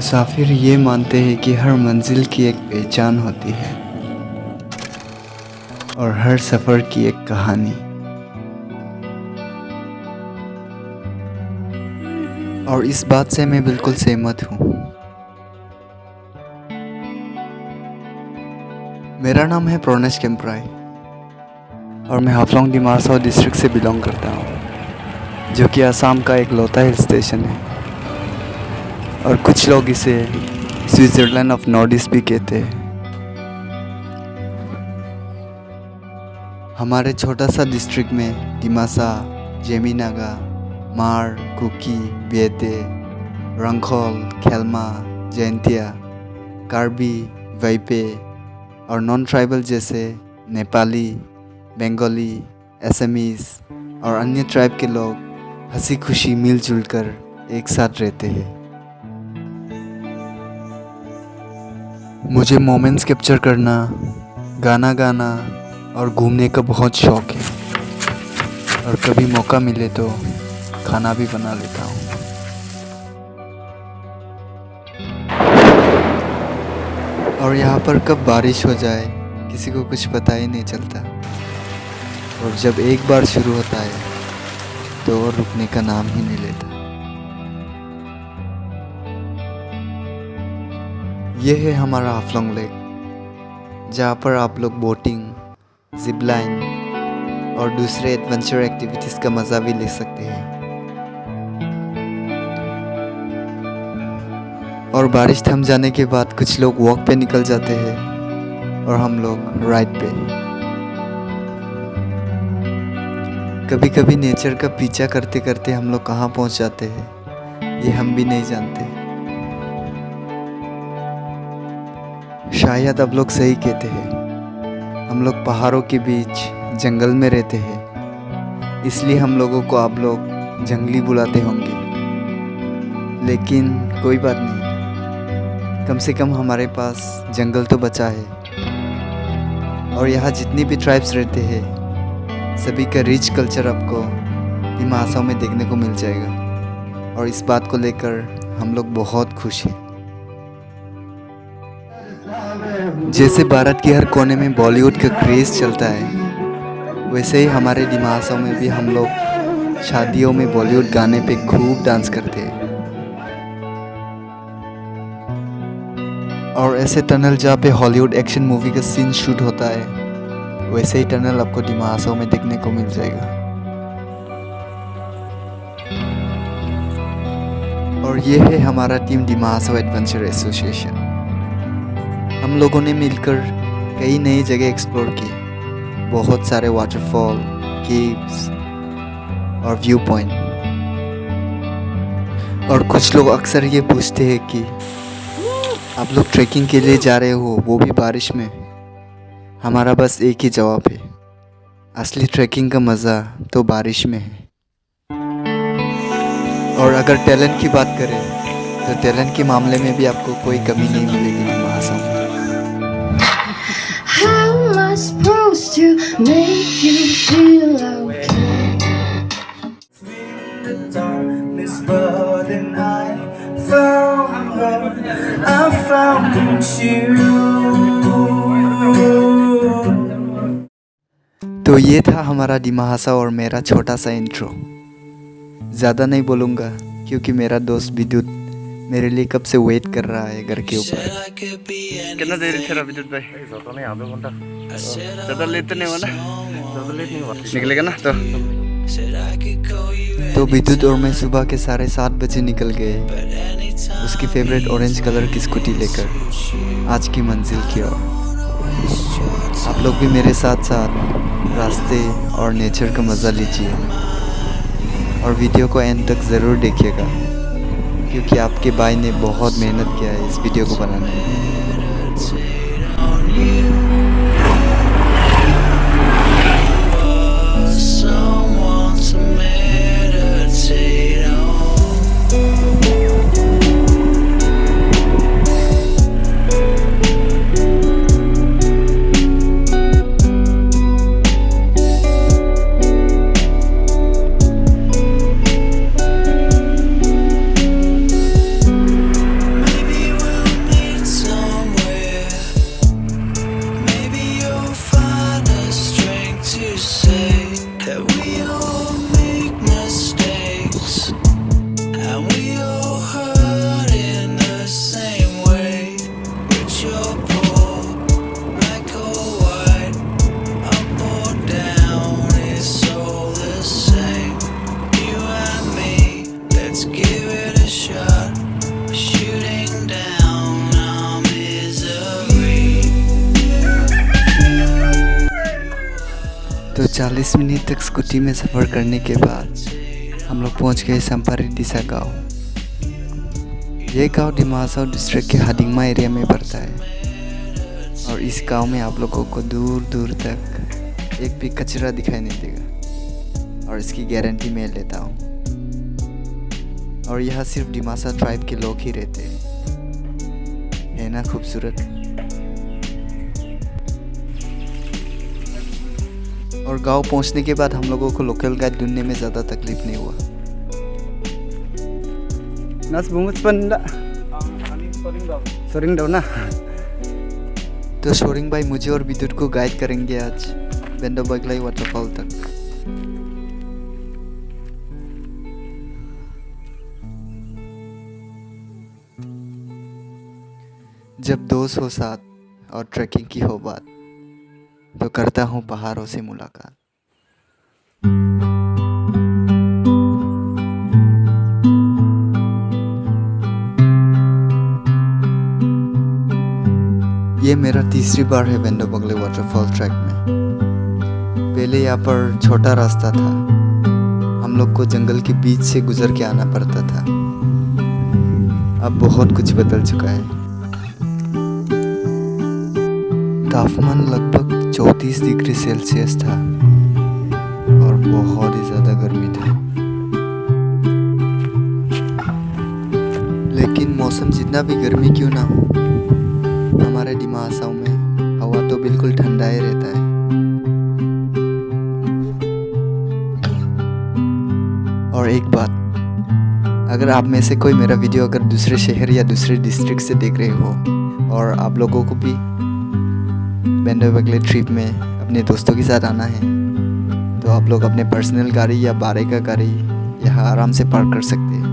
मुसाफिर ये मानते हैं कि हर मंजिल की एक पहचान होती है और हर सफ़र की एक कहानी। और इस बात से मैं बिल्कुल सहमत हूँ। मेरा नाम है प्रोनेश केम्प्राई और मैं हाफलोंग दिमारसो डिस्ट्रिक्ट से बिलोंग करता हूँ, जो कि असम का एक लौता हिल स्टेशन है। और कुछ लोग इसे स्विट्ज़रलैंड ऑफ नॉर्थ ईस्ट भी कहते हैं। हमारे छोटा सा डिस्ट्रिक्ट में दिमासा, जेमीनागा, मार, कुकी, बिएते, रंगखोल, खेलमा, जैंतिया, कार्बी, वाइपे और नॉन ट्राइबल जैसे नेपाली, बंगाली, असमीज़ और अन्य ट्राइब के लोग हंसी खुशी मिलजुल कर एक साथ रहते हैं। मुझे मोमेंट्स कैप्चर करना, गाना गाना और घूमने का बहुत शौक है। और कभी मौका मिले तो खाना भी बना लेता हूँ। और यहाँ पर कब बारिश हो जाए किसी को कुछ पता ही नहीं चलता। और जब एक बार शुरू होता है तो और रुकने का नाम ही नहीं लेता। ये है हमारा हाफलोंग लेक, जहाँ पर आप लोग बोटिंग, जिप लाइन और दूसरे एडवेंचर एक्टिविटीज़ का मज़ा भी ले सकते हैं। और बारिश थम जाने के बाद कुछ लोग वॉक पे निकल जाते हैं और हम लोग राइड पे। कभी कभी नेचर का पीछा करते करते हम लोग कहाँ पहुँच जाते हैं ये हम भी नहीं जानते। शायद आप लोग सही कहते हैं, हम लोग पहाड़ों के बीच जंगल में रहते हैं, इसलिए हम लोगों को आप लोग जंगली बुलाते होंगे। लेकिन कोई बात नहीं, कम से कम हमारे पास जंगल तो बचा है। और यहाँ जितनी भी ट्राइब्स रहते हैं सभी का रिच कल्चर आपको दिमासा में देखने को मिल जाएगा। और इस बात को लेकर हम लोग बहुत खुश हैं। जैसे भारत के हर कोने में बॉलीवुड का क्रेज़ चलता है, वैसे ही हमारे दिमासा में भी हम लोग शादियों में बॉलीवुड गाने पे खूब डांस करते हैं। और ऐसे टनल जहाँ पे हॉलीवुड एक्शन मूवी का सीन शूट होता है, वैसे ही टनल आपको दिमासा में देखने को मिल जाएगा। और ये है हमारा टीम दिमासा एडवेंचर एसोसिएशन। हम लोगों ने मिलकर कई नई जगह एक्सप्लोर की, बहुत सारे वाटरफॉल, केव्स और व्यू पॉइंट। और कुछ लोग अक्सर ये पूछते हैं कि आप लोग ट्रैकिंग के लिए जा रहे हो, वो भी बारिश में। हमारा बस एक ही जवाब है, असली ट्रैकिंग का मज़ा तो बारिश में है। और अगर टैलेंट की बात करें तो टैलेंट के मामले में भी आपको कोई कमी नहीं मिलेगी दिमासा में। How am I supposed to make you feel okay? In the darkness, but then I found love. I found you. तो ये था हमारा दिमासा और मेरा छोटा सा इंट्रो। ज़्यादा नहीं बोलूँगा क्योंकि मेरा दोस्त विद्युत मेरे लिए कब से वेट कर रहा है घर के ऊपर। कितना देर से रहा विद्युत भाई? ज़्यादा नहीं, आधा घंटा। ज़्यादा लेट तो नहीं हुआ ना? ज़्यादा लेट नहीं हुआ, निकलेगा ना तो विद्युत और मैं सुबह के 7:30 बजे निकल गए उसकी फेवरेट ऑरेंज कलर की स्कूटी लेकर आज की मंजिल की ओर। आप लोग भी मेरे साथ साथ रास्ते और नेचर का मज़ा लीजिए और वीडियो को एंड तक ज़रूर देखिएगा, क्योंकि आपके भाई ने बहुत मेहनत किया है इस वीडियो को बनाने में। Maybe 40 मिनट तक स्कूटी में सफ़र करने के बाद हम लोग पहुंच गए संपारी दिशा गाँव। ये गांव डिमासाओ डिस्ट्रिक्ट के हादिंगमा एरिया में पड़ता है और इस गांव में आप लोगों को दूर दूर तक एक भी कचरा दिखाई नहीं देगा और इसकी गारंटी मैं लेता हूँ। और यहाँ सिर्फ डिमासा ट्राइब के लोग ही रहते हैं, है ना खूबसूरत। और गांव पहुंचने के बाद हम लोगों को लोकल गाइड ढूंढने में ज़्यादा तकलीफ नहीं हुआ। Nas bungut panda. Soring daw na. तो शोरिंग भाई मुझे और विद्युत को गाइड करेंगे आज बेंडो बगलाई वाटरफॉल तक। जब दोस्त हो साथ और ट्रैकिंग की हो बात तो करता हूँ पहाड़ों से मुलाकात। ये मेरा तीसरी बार है बेंडो बगले वाटरफॉल ट्रैक में। पहले यहाँ पर छोटा रास्ता था, हम लोग को जंगल के बीच से गुजर के आना पड़ता था। अब बहुत कुछ बदल चुका है। तापमान लगभग 34 डिग्री सेल्सियस था और बहुत ही ज़्यादा गर्मी था। लेकिन मौसम जितना भी गर्मी क्यों ना हो, हमारे डिमासाओ में हवा तो बिल्कुल ठंडा ही रहता है। और एक बात, अगर आप में से कोई मेरा वीडियो अगर दूसरे शहर या दूसरे डिस्ट्रिक्ट से देख रहे हो और आप लोगों को भी बेंडो बगले ट्रिप में अपने दोस्तों के साथ आना है तो आप लोग अपने पर्सनल गाड़ी या बारे का गाड़ी यहाँ आराम से पार्क कर सकते हैं।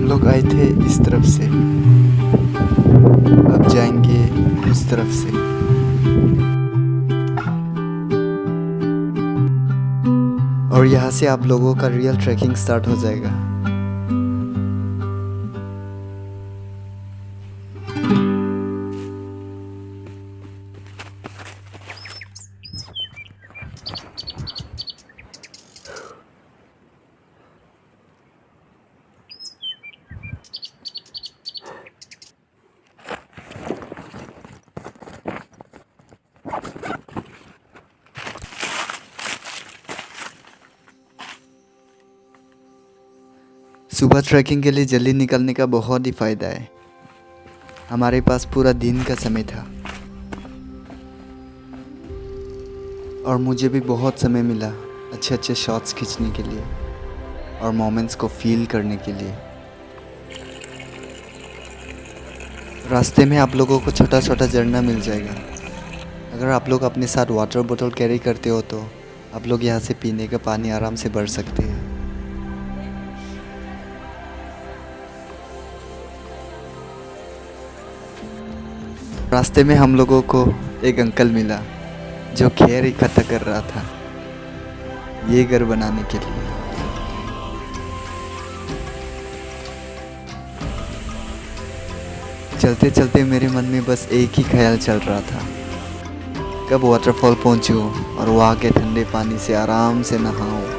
लोग आए थे इस तरफ से, अब जाएंगे उस तरफ से। और यहाँ से आप लोगों का रियल ट्रैकिंग स्टार्ट हो जाएगा। सुबह ट्रैकिंग के लिए जल्दी निकलने का बहुत ही फ़ायदा है। हमारे पास पूरा दिन का समय था और मुझे भी बहुत समय मिला अच्छे अच्छे शॉट्स खींचने के लिए और मोमेंट्स को फील करने के लिए। रास्ते में आप लोगों को छोटा छोटा झरना मिल जाएगा। अगर आप लोग अपने साथ वाटर बोतल कैरी करते हो तो आप लोग यहाँ से पीने का पानी आराम से भर सकते हैं। रास्ते में हम लोगों को एक अंकल मिला जो खेर इकट्ठा कर रहा था ये घर बनाने के लिए। चलते चलते मेरे मन में बस एक ही ख्याल चल रहा था, कब वाटरफॉल पहुंचूं और वहाँ के ठंडे पानी से आराम से नहाऊं।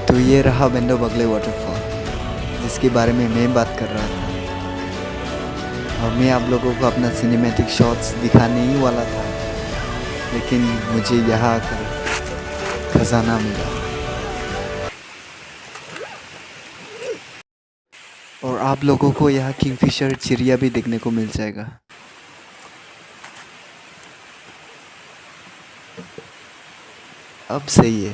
तो ये रहा बेंडो बगले वाटरफॉल जिसके बारे में मैं बात कर रहा था। और मैं आप लोगों को अपना सिनेमैटिक शॉट्स दिखाने ही वाला था, लेकिन मुझे यहाँ आकर खजाना मिला। और आप लोगों को यहाँ किंगफिशर चिड़िया भी देखने को मिल जाएगा। अब सही है।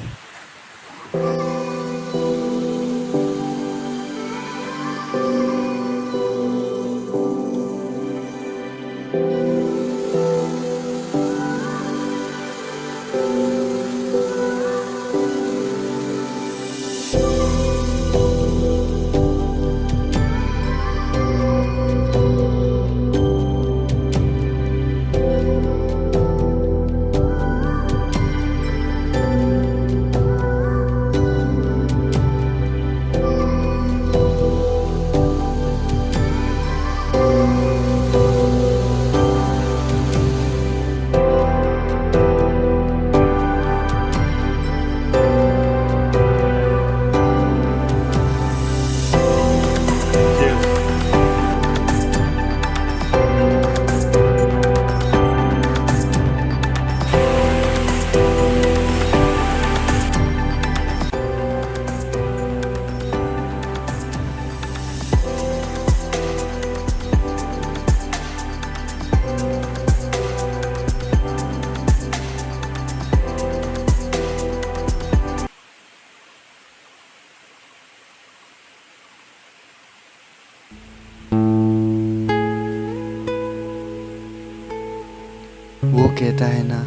वो कहता है ना,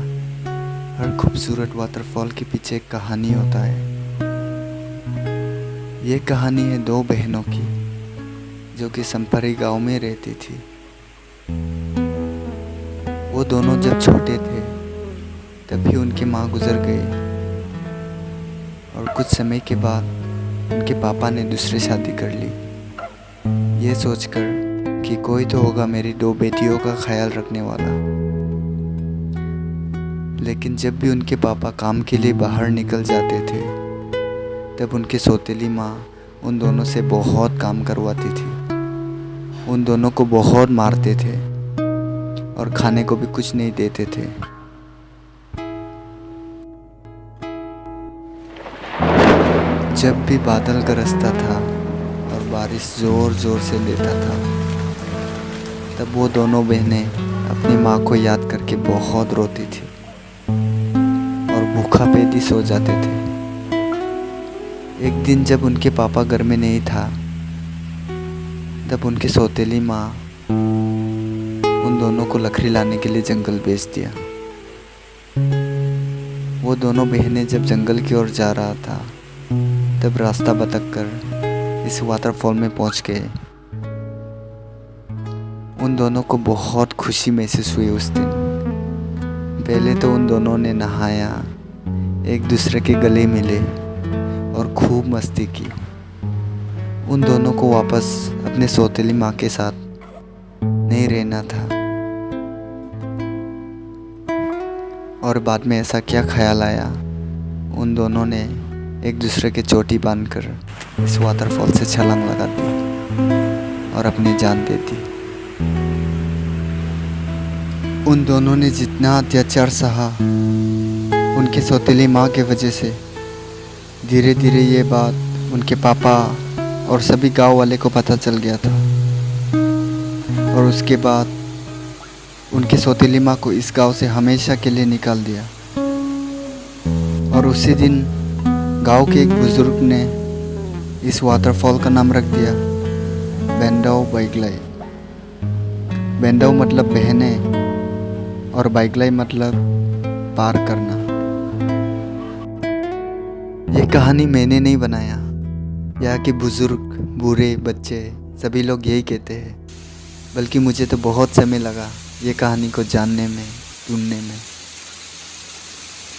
हर खूबसूरत वाटरफॉल के पीछे एक कहानी होता है। ये कहानी है दो बहनों की जो कि संपरी गांव में रहती थी। वो दोनों जब छोटे थे तभी उनकी माँ गुजर गई और कुछ समय के बाद उनके पापा ने दूसरी शादी कर ली, ये सोचकर कि कोई तो होगा मेरी दो बेटियों का ख्याल रखने वाला। लेकिन जब भी उनके पापा काम के लिए बाहर निकल जाते थे तब उनकी सौतेली माँ उन दोनों से बहुत काम करवाती थी। उन दोनों को बहुत मारते थे और खाने को भी कुछ नहीं देते थे। जब भी बादल गरजता था और बारिश ज़ोर ज़ोर से लेता था तब वो दोनों बहनें अपनी माँ को याद करके बहुत रोती थी और भूखा पेट ही सो जाते थे। एक दिन जब उनके पापा घर में नहीं था तब उनकी सौतेली माँ उन दोनों को लकड़ी लाने के लिए जंगल भेज दिया। वो दोनों बहनें जब जंगल की ओर जा रहा था तब रास्ता भटक कर इस वाटरफॉल में पहुंच गए। उन दोनों को बहुत खुशी महसूस हुई उस दिन। पहले तो उन दोनों ने नहाया, एक दूसरे के गले मिले और खूब मस्ती की। उन दोनों को वापस अपने सौतेली माँ के साथ नहीं रहना था और बाद में ऐसा क्या ख्याल आया, उन दोनों ने एक दूसरे के चोटी बांधकर इस वाटरफॉल से छलांग लगा दी और अपनी जान दे दी। उन दोनों ने जितना अत्याचार सहा उनके सौतेली माँ के वजह से, धीरे धीरे ये बात उनके पापा और सभी गांव वाले को पता चल गया था और उसके बाद उनके सौतेली माँ को इस गांव से हमेशा के लिए निकाल दिया। और उसी दिन गांव के एक बुजुर्ग ने इस वाटरफॉल का नाम रख दिया बेंडाओ बाइगलाई। बेंडाओ मतलब बहनें और बाइगलाई मतलब पार करना। ये कहानी मैंने नहीं बनाया, यहाँ के बुजुर्ग, बूढ़े, बच्चे सभी लोग यही कहते हैं, बल्कि मुझे तो बहुत समय लगा ये कहानी को जानने में, सुनने में,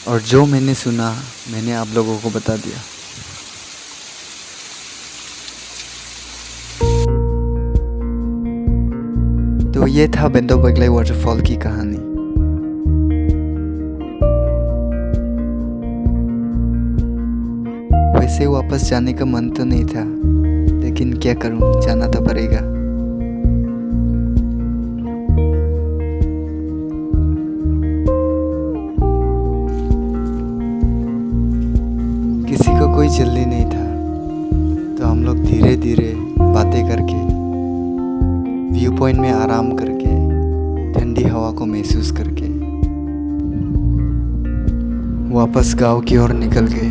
और जो मैंने सुना मैंने आप लोगों को बता दिया। तो ये था बेंडाओ बाइगलाई वाटरफॉल की कहानी। वैसे वापस जाने का मन तो नहीं था, लेकिन क्या करूं, जाना तो पड़ेगा। आराम करके, ठंडी हवा को महसूस करके वापस गांव की ओर निकल गए।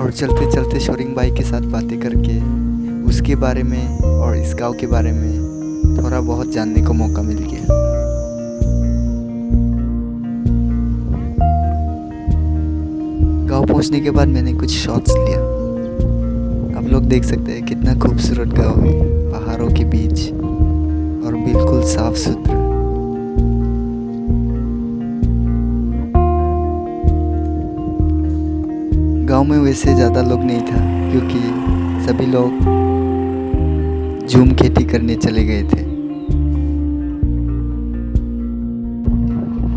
और चलते चलते शोरिंग भाई के साथ बातें करके उसके बारे में और इस गांव के बारे में थोड़ा बहुत जानने को मौका मिल गया। गांव पहुंचने के बाद मैंने कुछ शॉट्स लिया। आप लोग देख सकते हैं कितना खूबसूरत गांव है, पहाड़ों के बीच और बिल्कुल साफ सुथरा। गांव में वैसे ज़्यादा लोग नहीं था क्योंकि सभी लोग झूम खेती करने चले गए थे।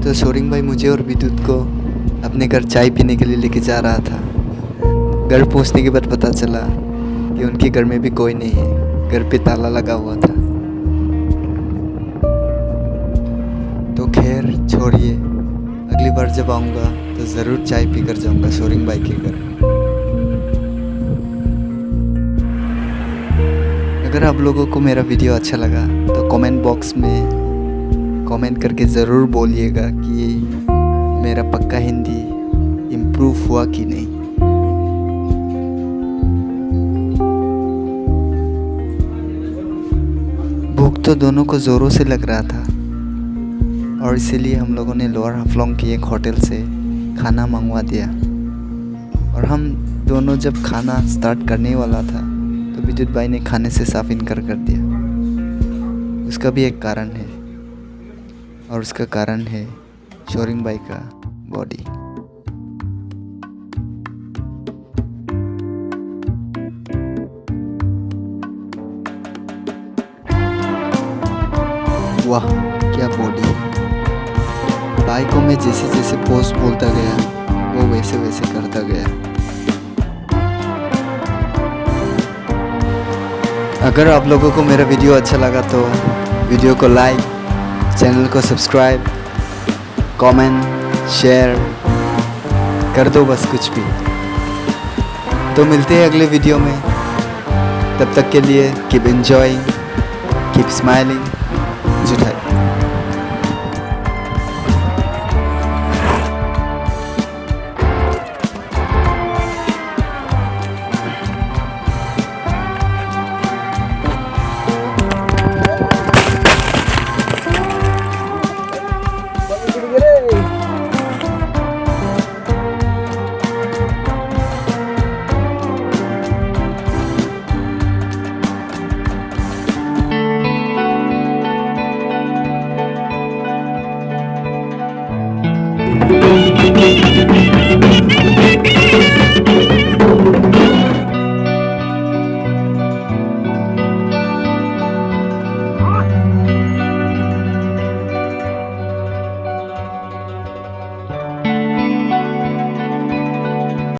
तो शोरिंग भाई मुझे और विद्युत को अपने घर चाय पीने के लिए लेके जा रहा था। घर पहुंचने के बाद पता चला कि उनके घर में भी कोई नहीं है, घर पे ताला लगा हुआ था। तो खैर छोड़िए, अगली बार जब आऊँगा तो ज़रूर चाय पी कर जाऊँगा शोरिंग भाई के घर। अगर आप लोगों को मेरा वीडियो अच्छा लगा तो कमेंट बॉक्स में कमेंट करके ज़रूर बोलिएगा कि मेरा पक्का हिंदी इम्प्रूव हुआ कि नहीं। भूख तो दोनों को ज़ोरों से लग रहा था और इसीलिए हम लोगों ने लोअर हाफलोंग के एक होटल से खाना मंगवा दिया। और हम दोनों जब खाना स्टार्ट करने वाला था तो विद्युत भाई ने खाने से साफ इनकार कर दिया। उसका भी एक कारण है और उसका कारण है शोरिंग भाई का बॉडी। वाह क्या बॉडी है। भाई को मैं जैसे जैसे पोज बोलता गया वो वैसे वैसे करता गया। अगर आप लोगों को मेरा वीडियो अच्छा लगा तो वीडियो को लाइक, चैनल को सब्सक्राइब, कमेंट, शेयर कर दो, बस कुछ भी। तो मिलते हैं अगले वीडियो में। तब तक के लिए कीप एंजॉयिंग, कीप स्माइलिंग। जुटाई।